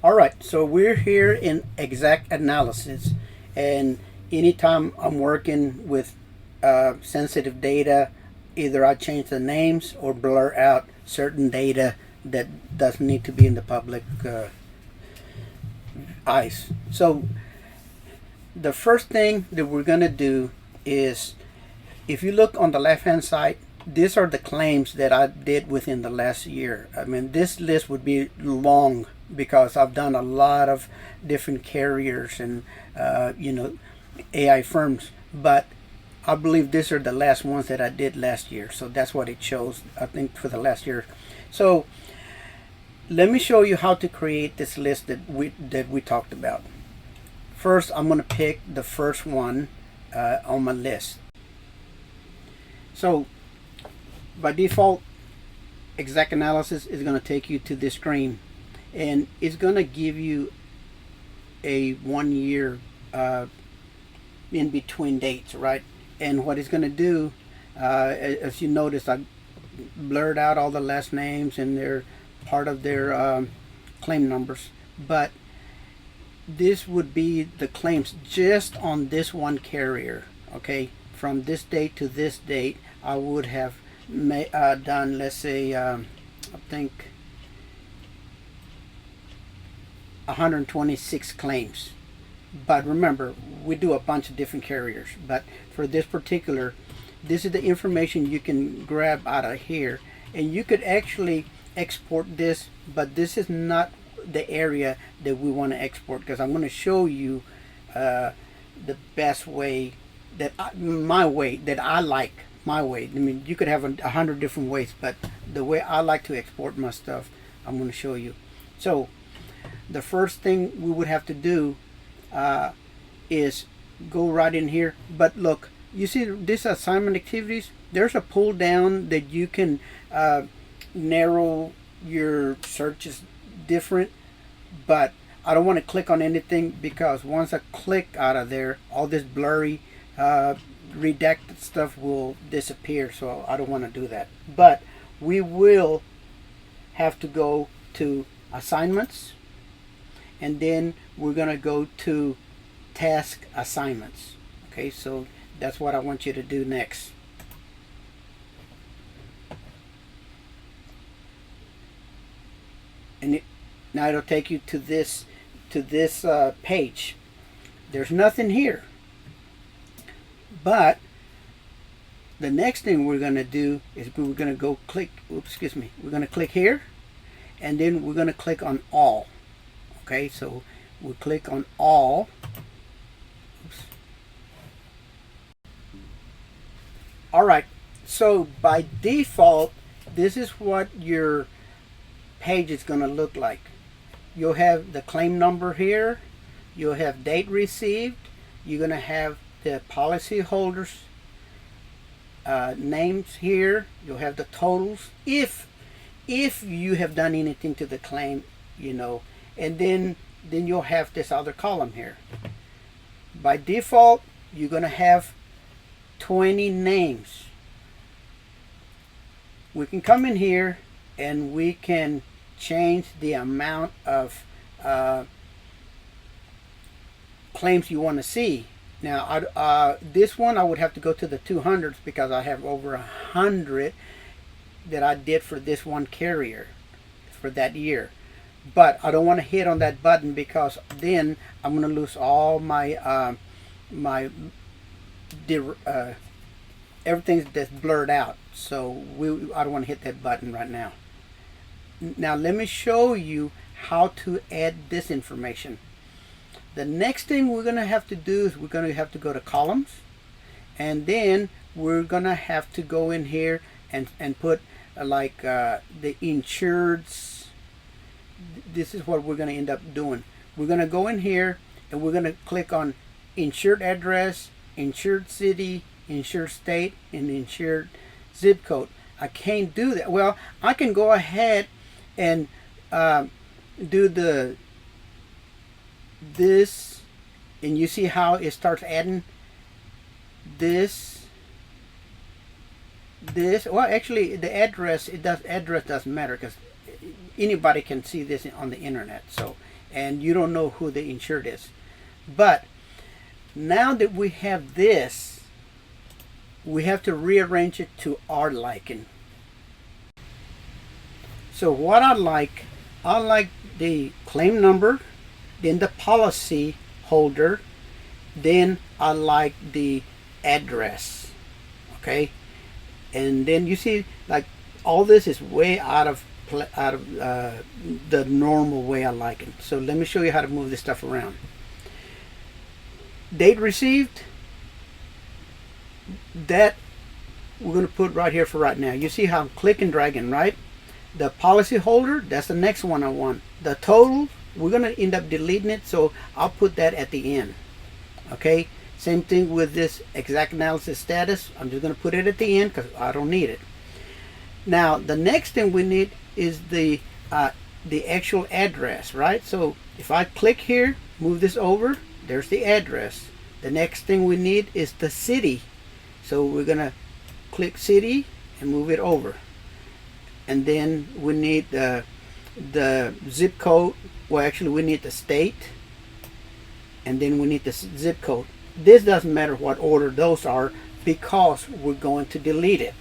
All right, so we're here in XactAnalysis, and anytime I'm working with sensitive data, either I change the names or blur out certain data that doesn't need to be in the public eyes. So the first thing that we're going to do is, if you look on the left hand side, these are the claims that I did within the last year. I mean, this list would be long because I've done a lot of different carriers and AI firms, but I believe these are the last ones that I did last year. So that's what it shows, I think, for the last year. So let me show you how to create this list that we talked about. First, I'm going to pick the first one on my list. So by default, XactAnalysis is going to take you to this screen, and it's going to give you a 1 year in between dates, right? And what it's going to do, as you notice, I blurred out all the last names and they're part of their claim numbers, but this would be the claims just on this one carrier. Okay, from this date to this date, I would have done, let's say, I think 126 claims. But remember, we do a bunch of different carriers, but for this particular, this is the information you can grab out of here, and you could actually export this, but this is not the area that we want to export, because I'm going to show you the best way that my way that I like. My way. I mean, you could have 100 different ways, but the way I like to export my stuff, I'm going to show you. So the first thing we would have to do is go right in here. But look, you see this assignment activities, there's a pull down that you can narrow your searches different, but I don't want to click on anything, because once I click out of there, all this blurry redacted stuff will disappear, so I don't want to do that. But we will have to go to assignments, and then we're going to go to task assignments. Okay, so that's what I want you to do next. And now it'll take you to this page. There's nothing here, but the next thing we're going to do is we're going to go click. Oops, excuse me. We're going to click here, and then we're going to click on all. Okay, so we'll click on all. Oops. All right. So by default, this is what your page is going to look like. You'll have the claim number here. You'll have date received. You're going to have the policyholders names here. You'll have the totals if you have done anything to the claim, and then you'll have this other column here. By default, you're going to have 20 names. We can come in here and we can change the amount of claims you want to see. Now, this one I would have to go to the 200s, because I have over 100 that I did for this one carrier for that year. But I don't want to hit on that button, because then I'm going to lose all my everything that's blurred out. So I don't want to hit that button right now. Now let me show you how to add this information. The next thing we're going to have to do is we're going to have to go to columns, and then we're going to have to go in here and put the insureds. This is what we're going to end up doing. We're going to go in here and we're going to click on insured address, insured city, insured state, and insured zip code. I can't do that. Well, I can go ahead and do this, and you see how it starts adding this. Well, actually, the address doesn't matter, because anybody can see this on the internet. So and you don't know who the insured is. But now that we have this, we have to rearrange it to our liking. So what I like the claim number, then the policy holder, then I like the address. Okay, and then you see, like, all this is way out of the normal way I like it. So let me show you how to move this stuff around. Date received, that we're going to put right here for right now. You see how I'm clicking, dragging, right? The policy holder, that's the next one I want. The total, we're going to end up deleting it, so I'll put that at the end. Okay, same thing with this XactAnalysis status. I'm just going to put it at the end because I don't need it. Now the next thing we need is the actual address, right? So if I click here, move this over, there's the address. The next thing we need is the city, so we're gonna click city and move it over. And then we need the zip code. Well, actually we need the state, and then we need the zip code. This doesn't matter what order those are because we're going to delete it.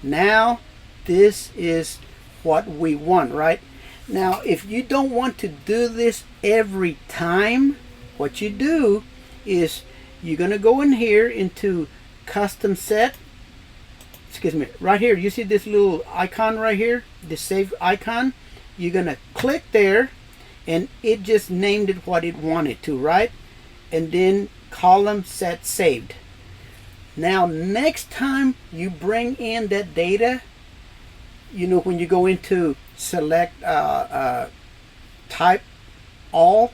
Now this is what we want, right? Now if you don't want to do this every time, what you do is you're gonna go in here into custom set. Excuse me, right here, you see this little icon right here, the save icon? You're gonna click there, and it just named it what it wanted to, right? And then column set saved. Now next time you bring in that data, you know, when you go into select type all,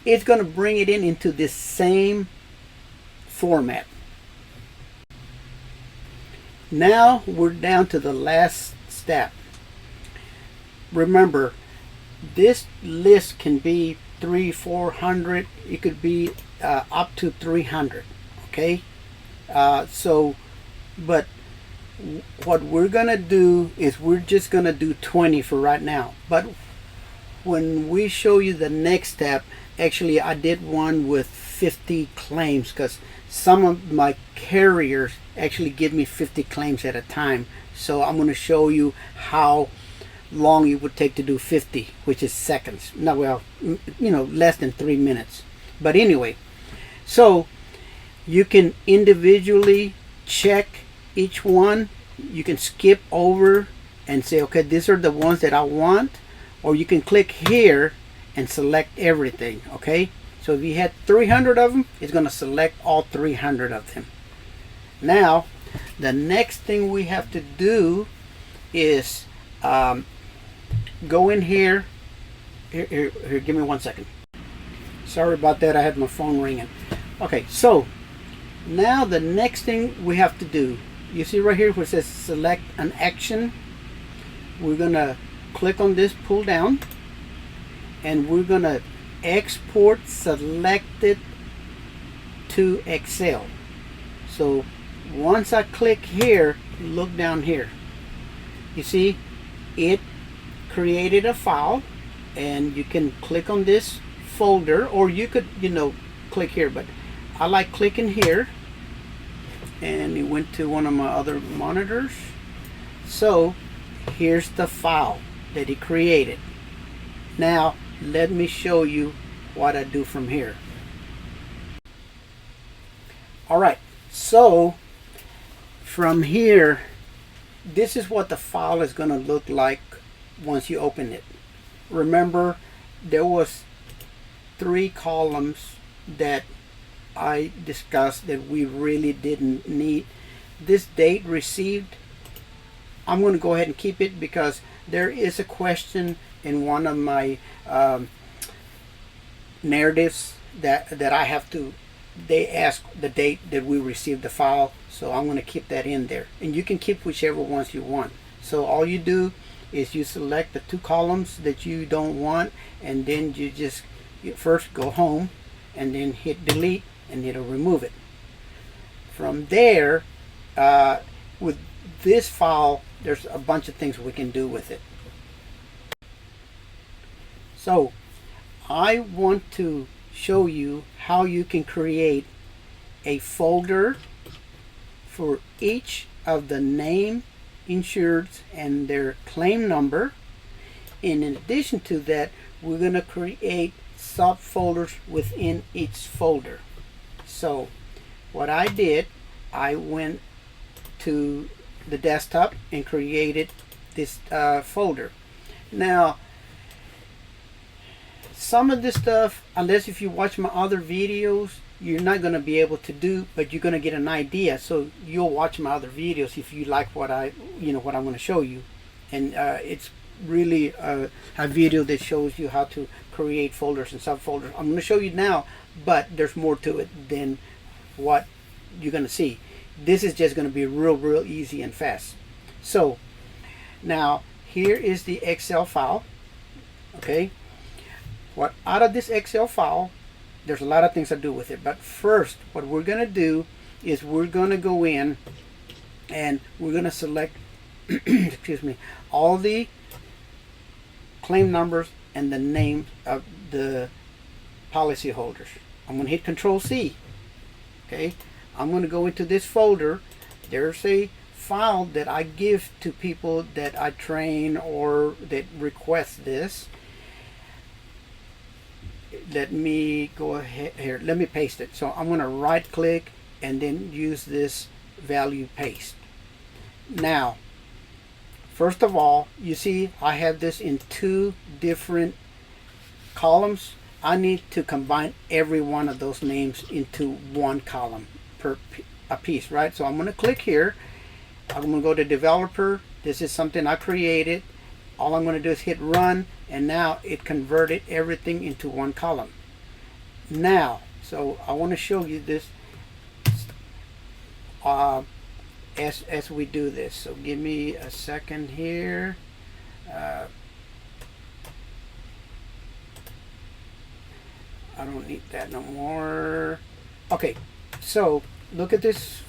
it's going to bring it into this same format. Now we're down to the last step. Remember, this list can be 300-400. It could be up to 300. Okay, but what we're gonna do is we're just gonna do 20 for right now. But when we show you the next step, actually I did one with 50 claims because some of my carriers actually give me 50 claims at a time. So I'm going to show you how long it would take to do 50, which is seconds. Not, well, you know, less than 3 minutes. But anyway, so you can individually check each one. You can skip over and say, okay, these are the ones that I want, or you can click here and select everything. Okay, so if you had 300 of them, it's going to select all 300 of them. Now the next thing we have to do is go in here. Here, give me 1 second. Sorry about that, I had my phone ringing. Okay, so now the next thing we have to do, you see right here where it says select an action. We're gonna click on this pull down, and we're gonna export selected to Excel. So once I click here, look down here, you see it created a file, and you can click on this folder, or you could, you know, click here, but I like clicking here, and it went to one of my other monitors. So here's the file that he created. Now let me show you what I do from here. Alright, so from here, this is what the file is going to look like once you open it. Remember, there was 3 columns that I discussed that we really didn't need. This date received, I'm going to go ahead and keep it because there is a question in one of my narratives that I have to, they ask the date that we received the file, so I'm going to keep that in there, and you can keep whichever ones you want. So all you do is you select the 2 columns that you don't want, and then you just first go home and then hit delete, and it'll remove it. From there, with this file, there's a bunch of things we can do with it. So I want to show you how you can create a folder for each of the name insureds and their claim number. And in addition to that, we're going to create subfolders within each folder. So what I did, I went to the desktop and created this folder. Now, some of this stuff, unless if you watch my other videos, you're not going to be able to do, but you're going to get an idea. So you'll watch my other videos if you like what I'm going to show you. And it's really a video that shows you how to create folders and subfolders. I'm going to show you now, but there's more to it than what you're going to see. This is just going to be real easy and fast. So now here is the Excel file. Okay, what out of this Excel file, there's a lot of things to do with it, but first what we're going to do is we're going to go in and we're going to select excuse me, all the claim numbers and the name of the policy holders. I'm going to hit Control C. Okay, I'm going to go into this folder. There's a file that I give to people that I train or that request this. Let me go ahead here. Let me paste it. So I'm going to right click and then use this value paste. Now, first of all, you see I have this in two different columns. I need to combine every one of those names into one column per a piece, right? So I'm going to click here. I'm going to go to developer. This is something I created. All I'm going to do is hit run, and now it converted everything into one column. Now, so I want to show you this as we do this. So give me a second here. I don't need that no more. Okay, so look at this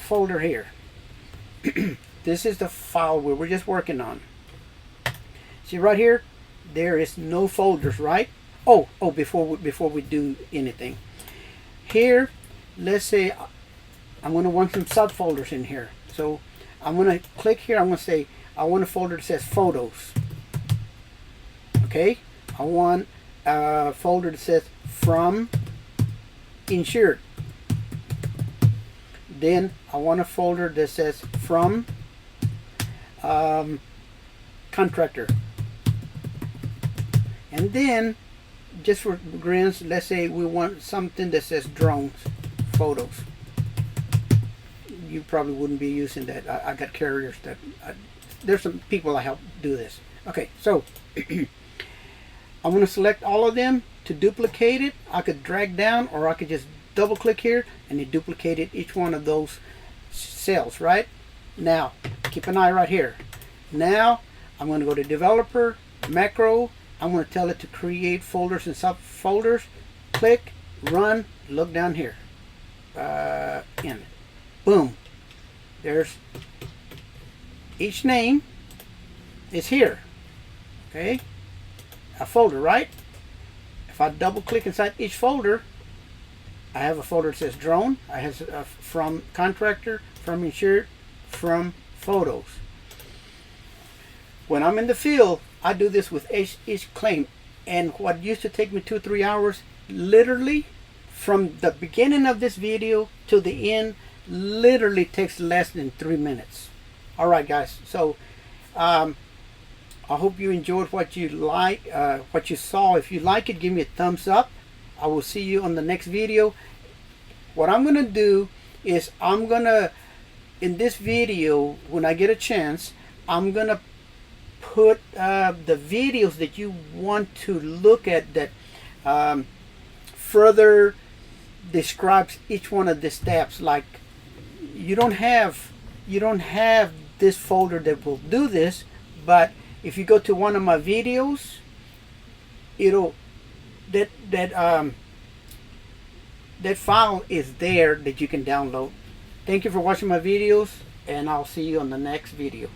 folder here. This is the file we're just working on. See right here, there is no folders, right? Oh, before we do anything, here, let's say I'm going to want some subfolders in here. So I'm going to click here. I'm going to say I want a folder that says photos. Okay, I want a folder that says from insured. Then I want a folder that says from contractor. And then, just for grins, let's say we want something that says drones photos. You probably wouldn't be using that. I got carriers that there's some people I help do this. Okay, so I'm going to select all of them. To duplicate it, I could drag down, or I could just double click here and it duplicated each one of those cells, right? Now keep an eye right here. Now I'm going to go to developer, macro. I'm going to tell it to create folders and subfolders. Click, run, look down here. In. Boom. There's each name is here. Okay, a folder, right? If I double click inside each folder, I have a folder that says drone. I have from contractor, from insured, from photos. When I'm in the field, I do this with each claim, and what used to take me 2-3 hours, literally from the beginning of this video to the end, literally takes less than 3 minutes. All right, guys. So I hope you enjoyed what you saw. If you like it, give me a thumbs up. I will see you on the next video. What I'm gonna do is in this video, when I get a chance, I'm gonna put the videos that you want to look at that further describes each one of the steps. Like you don't have this folder that will do this, but if you go to one of my videos, that file is there that you can download. Thank you for watching my videos, and I'll see you on the next video.